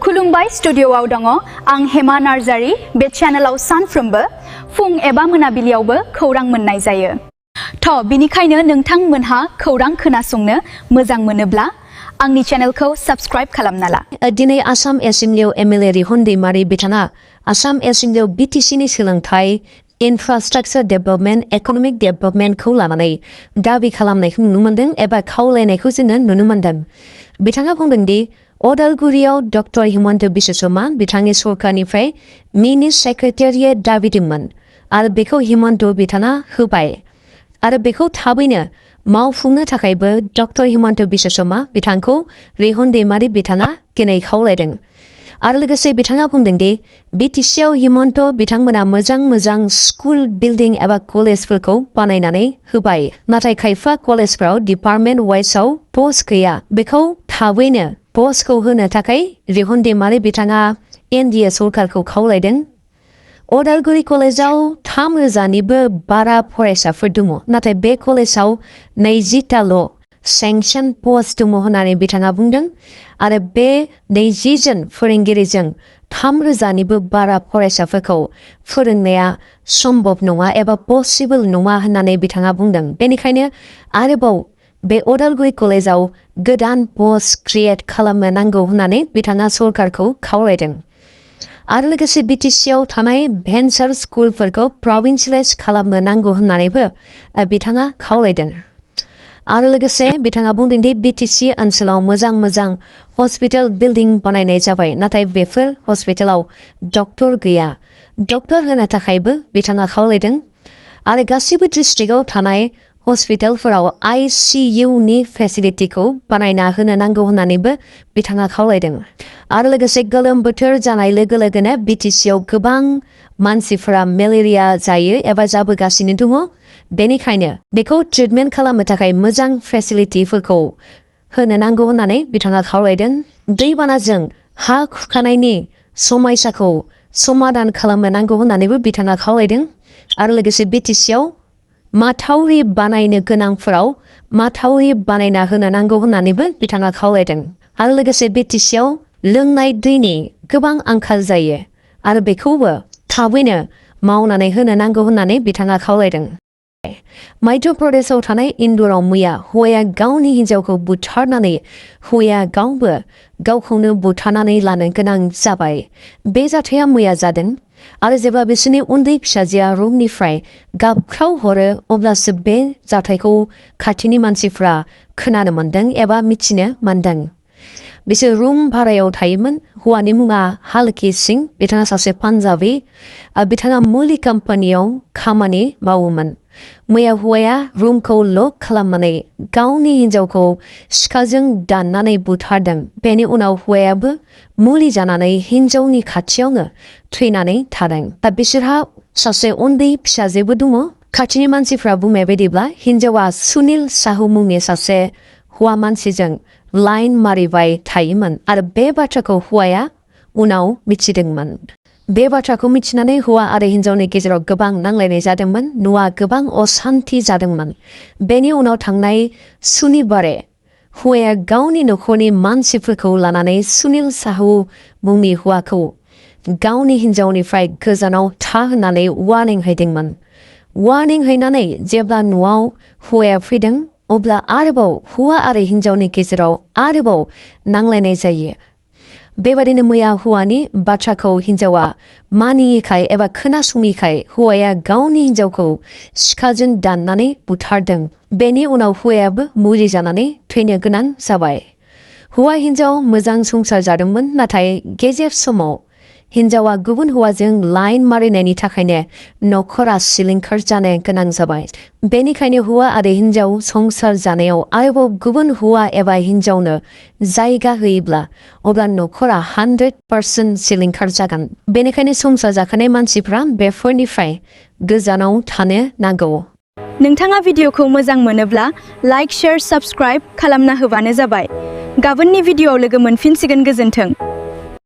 खुलुमबाय स्टुडिय'आव दङ आं हेमा नार्जारी बे चेनेलाव सानफ्रोमबो फुं एबा मोनाबिलियावबो खौरां मोननाय जायो। बिनिखायनो नोंथांमोनहा खौरां खोनासंनो मोजां मोनोब्ला आंनि चेनेलखौ साबस्क्राइब खालामना ला। दिनै आसाम एसेम्ब्लियाव एमएलए रिहन दैमारि बिथाङा आसाम एसेम्ब्लियाव बिटिसिनि सोलोंथाइ इनफ्रास्ट्राक्चार डेभेलपमेन्ट इकनमिक डेभेलपमेन्टखौ लानानै दाबि खालामनायखौ नुनो मोन्दों एबा खावलायनायखौ जोङो नुनो मोन्दों। बिथाङा बुंदों दि उदालगुरियाव डक्टर हिमन्त बिश्व शर्मा बिथांनि सरकारनिफ्राय मिनि सेक्रेटारियेट दाबिदोंमोन आरो बेखौ हिमन्त बिथाङा होबाय आरो बेखौ थाबैनो मावफुंनो थाखायबो डक्टर हिमन्त बिश्व शर्मा बिथांखौ रिहन दैमारि बिथाङा दिनै खावलायदों आरो लोगोसे बिथाङा बुंदों दि बिटिसिआव हिमन्त बिथांमोना मोजां स्कुल बिल्डिं एबा कलेजफोरखौ बानायनानै होबाय नाथाय खायफा कलेजफोराव डिपार्टमेन्ट वाइजआव पस्ट गैया बेखौ थाबैनो पस्टखौ होनो थाखाय रिहन दैमारि बिथाङा एनडिए सरकारखौ खावलायदों। उदालगुरि कलेजाव 3,000निबो बारा फरायसाफोर दङ नाथाय बे कलेजाव 20ताल' सेंसन पस्ट दङ होननानै बिथाङा बुंदों आरो बे 20 जन फोरोंगिरिजों 3,000निबो बारा फरायसाफोरखौ फोरोंनाया सम्भब नङा एबा पसिबल नङा होननानै बिथाङा बुंदों। बेनिखायनो आरोबाव बे उदालगुरि कलेजाव गोदान पस्ट क्रिएट खालामनो नांगौ होननानै बिथाङा सरकारखौ खावलायदों आरो लोगोसे बिटिसिआव थानाय भेन्सार स्कुलफोरखौ प्रभिन्सियलाइज खालामनो नांगौ होननानैबो बिथाङा खावलायदों आरो लोगोसे बिथाङा बुंदों दि बिटिसि ओनसोलाव मोजां हस्पिटाल बिल्डिं बानायनाय जाबाय नाथाय बेफोर हस्पिटालाव डक्टर गैया डक्टर होनो थाखायबो बिथाङा खावलायदों आरो गासिबो डिस्ट्रिक्टआव थानाय हस्पिटालफोराव ICUनि फेसिलिटिखौ बानायना होनो नांगौ होननानैबो बिथाङा खावलायदों आरो लोगोसे गोलोम बोथोर जानाय लोगो लोगोनो बिटिसिआव गोबां मानसिफोरा मेलेरिया जायो एबा जाबोगासिनो दङ बेनिखायनो बेखौ ट्रिटमेन्ट खालामनो थाखाय मोजां फेसिलिटिफोरखौ होनो नांगौ होननानै बिथाङा खावलायदों। दैबानाजों हा खुरखानायनि समस्याखौ समाधान खालामनो नांगौ होननानैबो बिथाङा खावलायदों आरो लोगोसे बिटिसिआव माथावरि बानायनो गोनांफोराव माथावरि बानायना होनो नांगौ होननानैबो बिथाङा खावलायदों आरो लोगोसे बिटिसिआव लोंनाय दैनि गोबां आंखाल जायो आरो बेखौबो थाबैनो मावनानै होनो नांगौ होननानै बिथाङा खावलायदों। मध्य प्रदेशआव थानाय इन्दुराव मैया हौवाया गावनि हिन्जावखौ बुथारनानै हौवाया गावबो गावखौनो बुथारनानै लानो गोनां जाबाय। बे जाथाया मैया जादों आरो जेब्ला बिसोरनि उन्दै फिसाजोआ रुमनिफ्राय गाबख्राव हरो अब्लासो बे जाथायखौ खाथिनि मानसिफ्रा खोनानो मोन्दों एबा मिथिनो मोन्दों। बिसोर रुम भारायाव थायोमोन। हौवानि मुङा हालकी सिं बिथाङा सासे पान्जाबी बिथाङा मुलि कम्पानियाव खामानि मावोमोन। मैया हौवाया रुमखौ लक खालामनानै गावनि हिन्जावखौ सिखाजों दाननानै बुथारदों। बेनि उनाव हौवायाबो मुलि जानानै हिन्जावनि खाथियावनो थैनानै थादों। बिसोरहा सासे उन्दै फिसाजोबो दङ। खाथिनि मानसिफ्रा बुंनाय बायदिब्ला हिन्जावा सुनिल साहु मुंनि सासे हौवा मानसिजों लाइन मारिबाय थायोमोन आरो बे बाथ्राखौ हौवाया उनाव मिथिदोंमोन। बे बाथ्राखौ मिथिनानै हौवा आरो हिन्जावनि गेजेराव गोबां नांलायनाय जादोंमोन। न'आ गोबां असान्ति जादोंमोन। बेनि उनाव थांनाय सुनिबारे हौवाया गावनि न'खरनि मानसिफोरखौ लानानै सुनिल साहु मुंनि हौवाखौ गावनि हिन्जावनिफ्राय गोजानाव था होननानै वार्निं हैदोंमोन। वार्निं हैनानै जेब्ला न'आव हौवाया फैदों अब्ला आरोबाव हौवा आरो हिन्जावनि गेजेराव आरोबाव नांलायनाय जायो। बेबादिनो मैया हौवानि बाथ्राखौ हिन्जावा मानियैखाय एबा खोनासङैखाय हौवाया गावनि हिन्जावखौ सिखाजों दाननानै बुथारदों। बेनि उनाव हौवायाबो मुलि जानानै थैनो गोनां जाबाय। हौवा हिन्जाव मोजां संसार जादोंमोन नाथाय गेजेर समाव हिन्जावा गुबुन हौवाजों लाइन मारिनायनि थाखायनो न'खरा सिलिंखार जानो गोनां जाबाय। बेनिखायनो हौवा आरो हिन्जाव संसार जानायाव आरोबाव गुबुन हौवा एबा हिन्जावनो जायगा होयोब्ला अब्ला न'खरा 100% सिलिंखार जागोन। बेनिखायनो संसार जाखानाय मानसिफ्रा बेफोरनिफ्राय गोजानाव थानो नांगौ। नोंथाङा भिडिअखौ मोजां मोनोब्ला लाइक शेयार साबस्क्राइब खालामना होबानो जाबाय। गाबोननि भिडिअआव लोगो मोनफिनसिगोन। गोजोन्थों।